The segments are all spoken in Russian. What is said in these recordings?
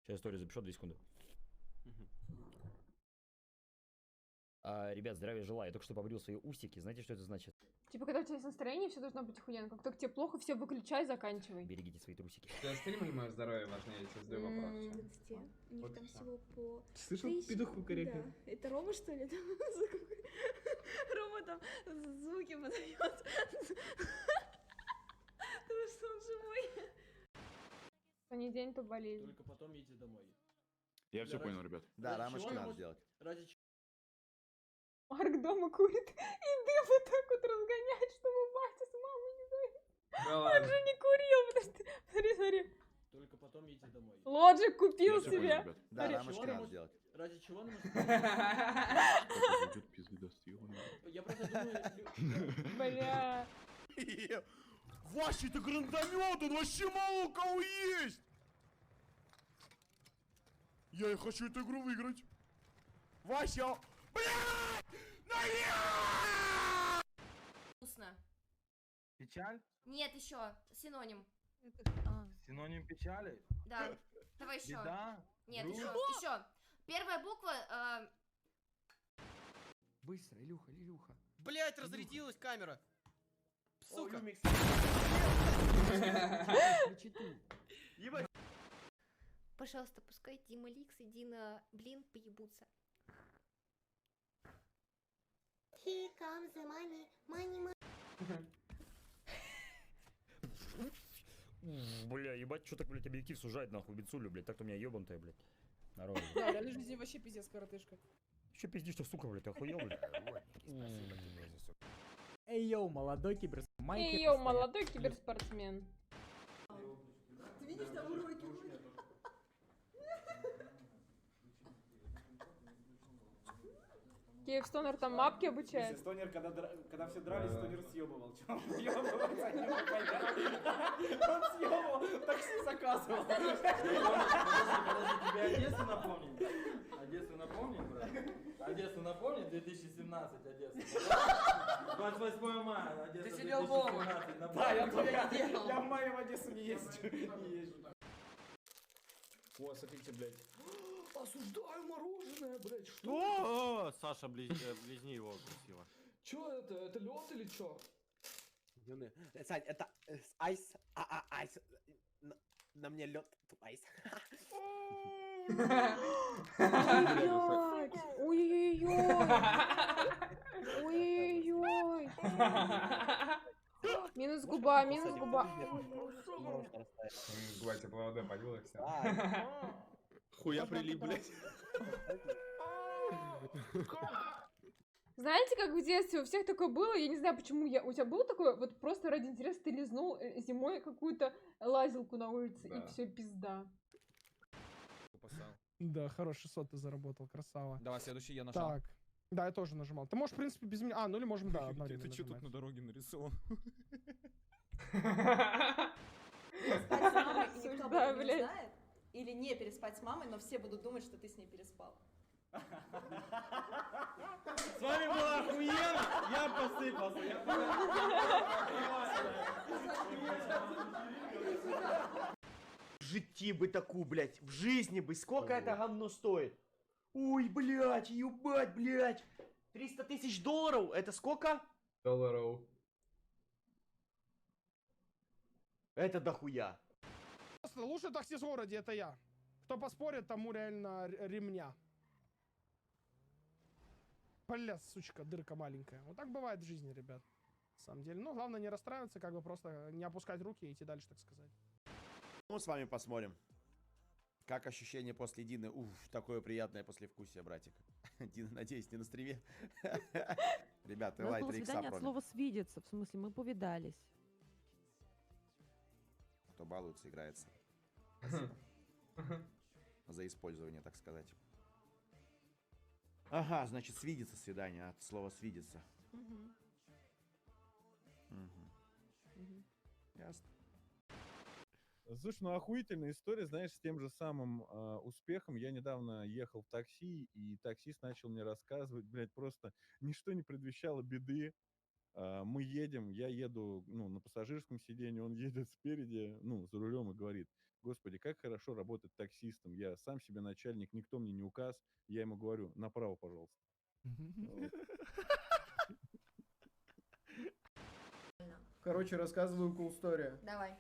Сейчас историю запишу, 2 секунды. Ребят, здравия желаю. Я только что побрил свои усики. Знаете, что это значит? Типа, когда у тебя есть настроение, все должно быть охуенно. Как только тебе плохо, все выключай, заканчивай. Берегите свои трусики. Для стрима ли мое здоровье важнее? Я тебе задаю вопрос. У них Вот там всё. всего по... Ты слышал 1000? петуху корректно? Да. Это Рома, что ли? Рома там звуки подает. Потому что он живой. То не день, то болезнь. Только потом едете домой. Я все понял, ребят. Да, Ради рамочки чего надо может- сделать. Ради чего? Марк дома курит и дым вот так вот разгоняет, чтобы батя с мамой не знаю. Да Он ладно. же не курил, подожди. Смотри, смотри. Только потом едете домой. Лоджик купил Я всё понял, себе. ребят. Да, Смотри, рамочки чего надо может- сделать. Ради чего нам... Как зайдет, пизды даст, ёбаный. Я просто думаю... Бля. Вася, это гранатомет, он вообще мало у кого есть! Я и хочу эту игру выиграть. Вася! Блядь! Вкусно. Печаль? Нет, еще синоним. Синоним печали? Да. Давай еще. Беда? Нет, грусть? еще. Первая буква. Быстро, Илюха. Блять, разрядилась камера. Сука. Пожалуйста, пускай Дима Ликс и Дина Блин поебутся. Here comes the money, money. Бля, ебать, что так, блядь, объектив сужает, нахуй, бицулю, блядь. Так-то у меня ебанутая, блядь. Народ. Да, в реальной жизни вообще пиздец коротышка. Че пиздишь, что, сука, блядь, ты охуел, блядь? Эй, йоу, молодой киберспортсмен. Эй, йоу, молодой киберспортсмен. Ты видишь, там уроки Киевстонер там мапки обучает. Стонер, когда все дрались, Стонер съебывал. Чё он съебывался, не могу понять. Он съебывал, такси заказывал. Подожди, тебе Одессу напомнить? Одессу напомнить, брат? Одессу напомнить? 2017 Одесса. 28 мая Одесса. Ты сидел дома. 2017. Да, я напомню. в мае в Одессу не езжу. О, смотрите, блядь. Осуждаю мороженое, блядь, что? О, Саша, близни его красиво. Чё это? Это лед или чё? Сань, это айс, айс. На мне лед, айс. Блядь. Ой-ой-ой. Ой-ой-ой. Минус губа, минус губа. Губа тепловода полила и все. Хуя прилип, блядь. Знаете, как в детстве у всех такое было? Я не знаю, почему у тебя было такое, вот просто ради интереса ты лизнул зимой какую-то лазилку на улице, Да. и все, пизда. Да, хорош, 600 ты заработал, красава. Давай, следующий я нажал. Так. Да, я тоже нажимал. Ты можешь, в принципе, без меня... ну или можем, да, одновременно Ты что тут нажимать. на дороге нарисован? Переспать с мамой, и никто об Да, этом не блядь. знает? Или не переспать с мамой, но все будут думать, что ты с ней переспал? С вами было охуенно, я посыпался. В житті бы такую, блядь, в жизни бы, сколько это говно стоит? Ой, блядь, ебать, блядь. 300 тысяч долларов, это сколько? $. Это дохуя. Просто лучший таксист в городе это я. Кто поспорит, тому реально ремня. Бля, сучка, дырка маленькая. Вот так бывает в жизни, ребят. На самом деле. Ну, главное не расстраиваться, как бы просто не опускать руки и идти дальше, так сказать. Ну, с вами посмотрим. Как ощущение после Дины? Уф, такое приятное послевкусие, братик. Дина, надеюсь, не на стриме. Ребята, лайт было 3 икса свидание от промил. слова «свидеться», в смысле, мы повидались. Кто балуется, играется. Спасибо. За использование, так сказать. Ага, значит, свидеться свидание, от слова свидеться. Мгм. Мгм. Мгм. Ясно. Слушай, ну охуительная история, знаешь, с тем же самым успехом. Я недавно ехал в такси, и таксист начал мне рассказывать, блядь, просто ничто не предвещало беды. Мы едем, я еду, ну, на пассажирском сиденье, он едет спереди, ну, за рулем и говорит: господи, как хорошо работать таксистом. Я сам себе начальник, никто мне не указ. Я ему говорю: направо, пожалуйста. Вот. Короче, рассказываю cool story. Давай.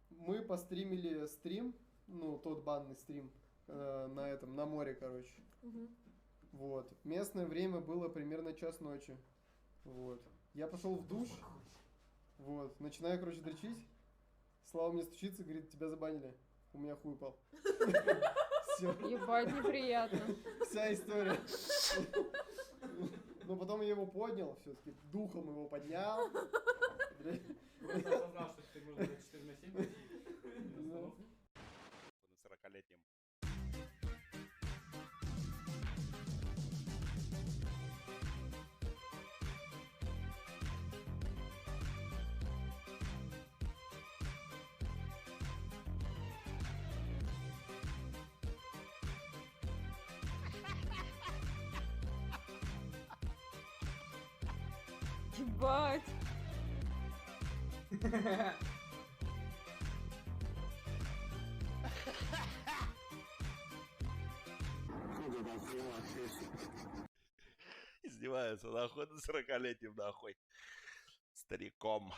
Мы постримили стрим, ну, тот банный стрим, на этом, на море, короче. Вот. Местное время было примерно 1 ночи. Вот. Я пошел в душ. Вот. Начинаю, короче, дрочить. Слава мне стучится, говорит: тебя забанили. У меня хуй упал. Все. Ебать, неприятно. Вся история. Но потом я его поднял, все-таки духом его поднял. Просто осознал, что ты можешь 4 на 7 На 40-летнем. Ебать. Издеваются, нахуй, над 40-летним, нахуй. Стариком.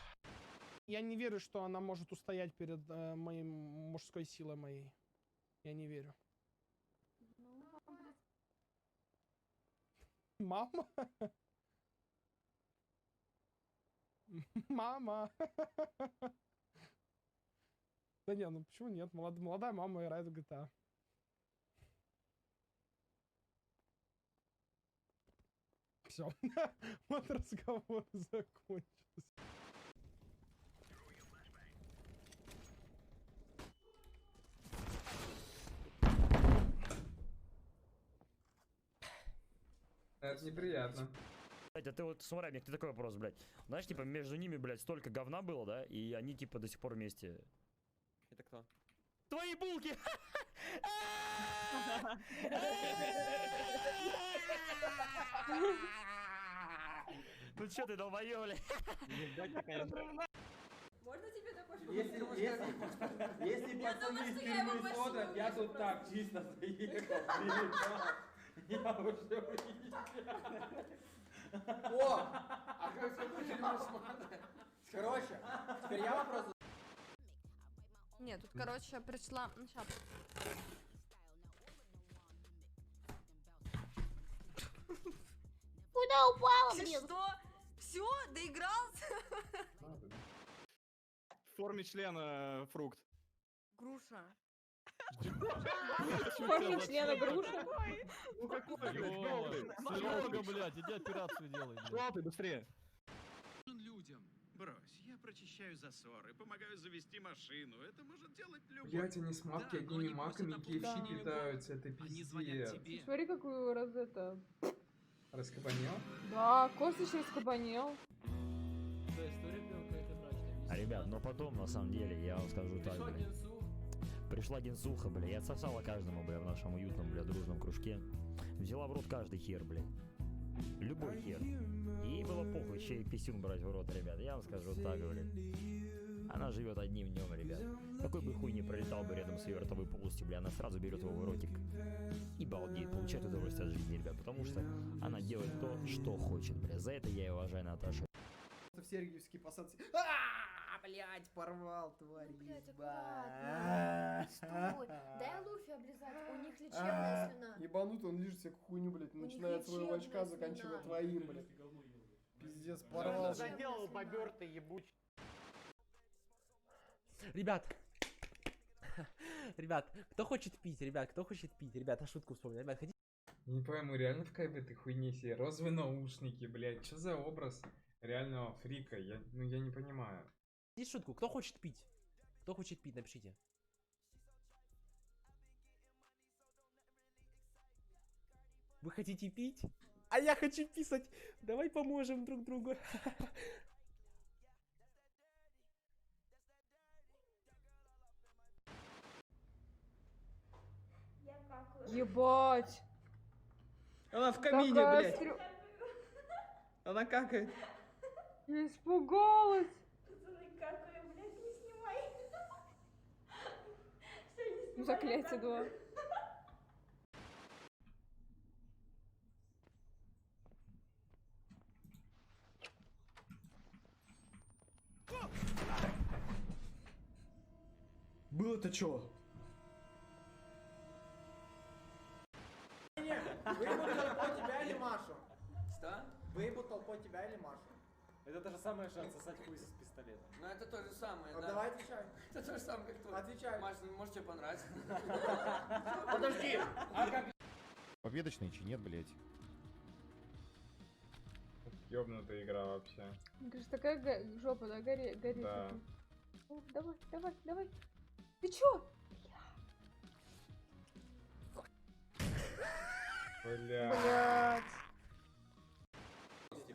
Я не верю, что она может устоять перед моей мужской силой моей. Я не верю. Мама? Мама. Да не, ну почему нет? Молодая мама играет в GTA. Все. Вот разговор закончился. Это неприятно. Блядь, а ты вот, смотри, мне такой вопрос, блядь. Знаешь, типа, между ними, блядь, столько говна было, да? И они, типа, до сих пор вместе. Это кто? Твои булки! Ну чё ты, долбоёб, блядь? Можно тебе такой же? Если пацаны из тюрьмы смотрят, я тут так чисто заехал, приехал. Я уже уезжаю. О! А как тюрьму смотрят? Короче, теперь я вопрос. Нет, тут, короче, пришла... Ну, щас. Куда упала, блин? Что? Все? Доигрался? В форме члена фрукт. Груша. В форме члена груша. Ну какой? Серега, блядь, иди операцию делай. Желтый, быстрее. Людям. Брось, я прочищаю засоры, помогаю завести машину. Это может делать любой. Блять, они с матки одними маками и KFC питаются, это пиздец. Смотри, какую раз это... Раскабанел? Да, Костыч раскабанел. Ребят, но потом, на самом деле, я вам скажу так, бля. Пришла Генсуха, бля, и отсосала каждому, бля, в нашем уютном, бля, дружном кружке. Взяла в рот каждый хер, бля. Любой хер. Ей было похуй, чей писюн брать в рот, ребят. Я вам скажу так, бля. Она живет одним днем, ребят. Какой бы хуй не пролетал бы рядом с ее ротовой полостью, бля, она сразу берет его в ротик и балдеет, получает удовольствие от жизни, ребят. Потому что она делает то, что хочет, бля. За это я и уважаю Наташу. В Сергиевский посад. Блять, порвал, тварь. Блять, аккуратно. Стой. Дай Луфи облизать. У них лечебная слюна. Ебанут, он лежит всякую хуйню, блядь. Начиная от своего очка, заканчивая твоим, блядь. Пиздец, порвал. Заделал побертый ебучий. Ребят, кто хочет пить, ребят, кто хочет пить? Ребята, шутку вспомнил. Ребят, хотите? Не пойму, реально в кайф этой хуйне себе. Розовые наушники, блядь. Что за образ реального фрика? Я не понимаю. Есть шутку, кто хочет пить? Кто хочет пить, напишите. Вы хотите пить? А я хочу писать. Давай поможем друг другу. Ебать. Она в камине, Такая блядь. Она какает. Я испугалась. Пацаны, какая, блядь, не снимай. Всё, не снимай. Заклятие 2. Было-то чё? Выебут толпой тебя или Машу? Что? Выебут толпой тебя или Машу? Это то же самое, что отсосать хуй с пистолета. Ну это то же самое, Ну, да. давай отвечай. Это то же самое, как твой. Отвечай. Маш, ну может тебе понравится. Подожди! А как? Победочный чи нет, блядь? Ёбнутая игра вообще. Мне кажется, такая жопа, да, горит. Да. О, давай, давай, давай. Ты чё? Бля. Блядь.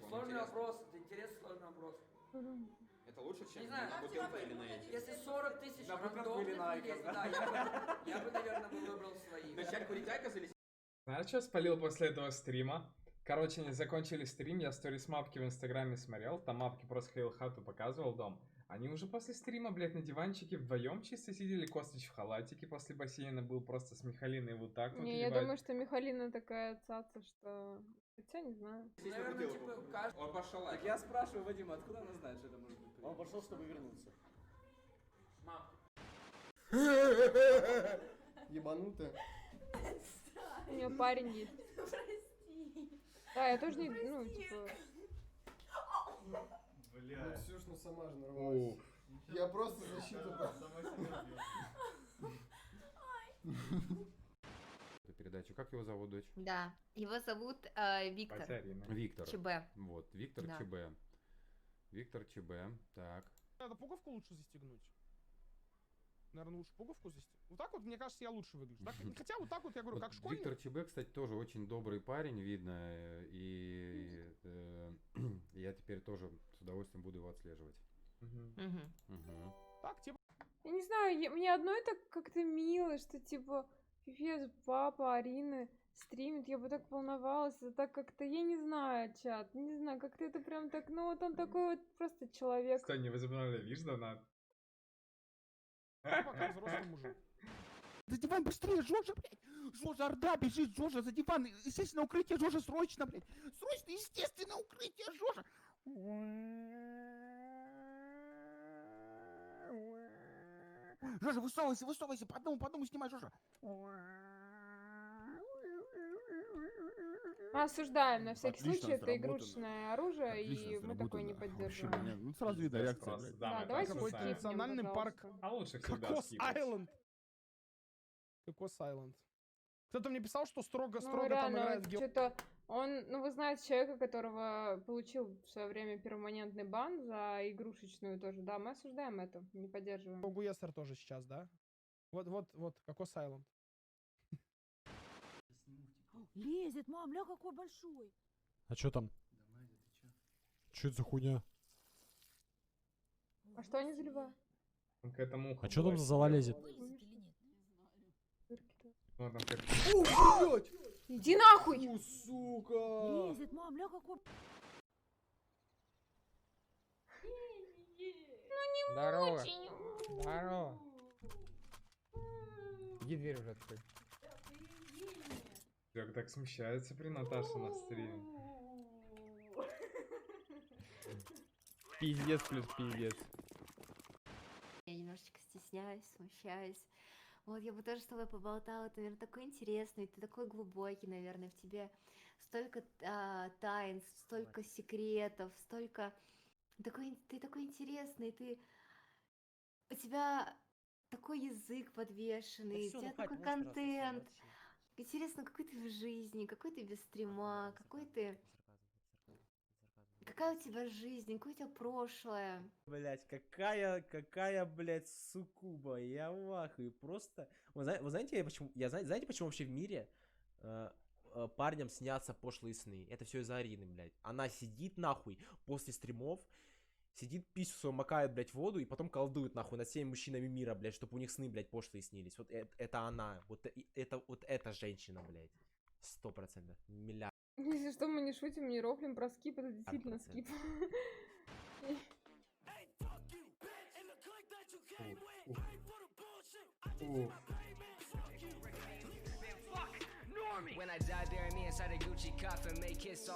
Сложный вопрос, это интересный сложный вопрос. Это лучше, Не знаю, если 40 тысяч рандомных людей, да, я бы, наверное, выбрал своих. Начать курить айкос или... Знаешь, что спалил после этого стрима? Короче, они закончили стрим, я сторис мапки в инстаграме смотрел, там мапки просто ходил хату, показывал дом. Они уже после стрима, блядь, на диванчике вдвоем чисто сидели, Костыч в халатике после бассейна был просто с Михалиной вот так вот. Не, я думаю, что Михалина такая цаца, что... Хотя не знаю. Наверное, типа, каждый... Он пошел. Так я спрашиваю Вадима, откуда она знает, что это может быть? Он пошел, чтобы вернуться. Мам. Ебанутая. У нее парень есть. Прости. Да, я тоже не... Ну, типа... Ну, Ксюш, ну сама же нарвалась. Я просто защиту... Передачу. Как его зовут, дочь? Да, его зовут Виктор. Виктор. ЧБ. Вот, Виктор Да. ЧБ. Виктор ЧБ. Так. Надо пуговку лучше застегнуть. Наверное, лучше пуговку застегнуть. Вот так вот, мне кажется, я лучше выгляжу. Так, хотя вот так вот, я говорю, Вот как школьник. Виктор ЧБ, кстати, тоже очень добрый парень, видно. И я теперь тоже с удовольствием буду его отслеживать. Угу. Так, типа... Я не знаю, мне одной так как-то мило, что типа, пипец, папа Арины стримит, я бы так волновалась, это так как-то, я не знаю, чат, не знаю, как-то это прям так, ну вот он такой вот просто человек. Стой, не возобновляй, видишь, донат? Пока взрослый мужик. За диван быстрее, Жожа, блядь! Жожа, Орда бежит, Жожа, за диван! Естественно, укрытие, Жожа, срочно, блядь! Срочно, естественно, укрытие, Жожа! Жожа, высовывайся, высовывайся, по одному снимай, Жожа! Мы осуждаем на всякий Отлично случай, это сработано. игрушечное оружие, Отлично и мы такое не сработано. поддерживаем. Вообще, ну сразу видно реакция, блядь. Да, давайте Какой-то скипнем, национальный парк. пожалуйста. А лучше всегда Кокос скипать. Айленд. Кокос Айленд. Кто-то мне писал, что строго Ну, там реально, играет в что-то он, ну, вы знаете человека, которого получил в свое время перманентный бан за игрушечную тоже, да, мы осуждаем это, не поддерживаем. Гуэстер тоже сейчас, да? Вот, Кокос Айленд. Лезет, мам, ля какой большой. А чё там? Чё это за хуйня? А что они заливают? Он к этому А чё там за зала лезет? Ну, там как... Блядь! Иди нахуй! Сука! Лезет, мам, ля какой... Здорово. Очень. Здорово. Иди дверь уже открой. Как так смущается при Наташе на стриме. Пиздец плюс пиздец. Я немножечко стесняюсь, смущаюсь. Вот, я бы тоже с тобой поболтала, ты, наверное, такой интересный, ты такой глубокий, наверное, в тебе столько тайн, столько секретов, столько... Ты такой интересный, у тебя такой язык подвешенный, у тебя такой контент. Интересно, какой ты в жизни, какой ты без стрима, какая у тебя жизнь, какое у тебя прошлое. Блять, какая, блять, суккуба, я в ахуе, просто... Вы знаете, знаете, почему вообще в мире парням снятся пошлые сны? Это все из-за Арины, блядь. Она сидит, нахуй, после стримов, сидит, писю свою макает, блядь, в воду, и потом колдует, нахуй, над всеми мужчинами мира, блядь, чтобы у них сны, блядь, пошлые снились. Вот это она, вот эта женщина, блядь. 100%, миллиард. Если что, мы не шутим, не рофлим про скип, это действительно скип. When I die, bury me inside a Gucci coffin, make hits all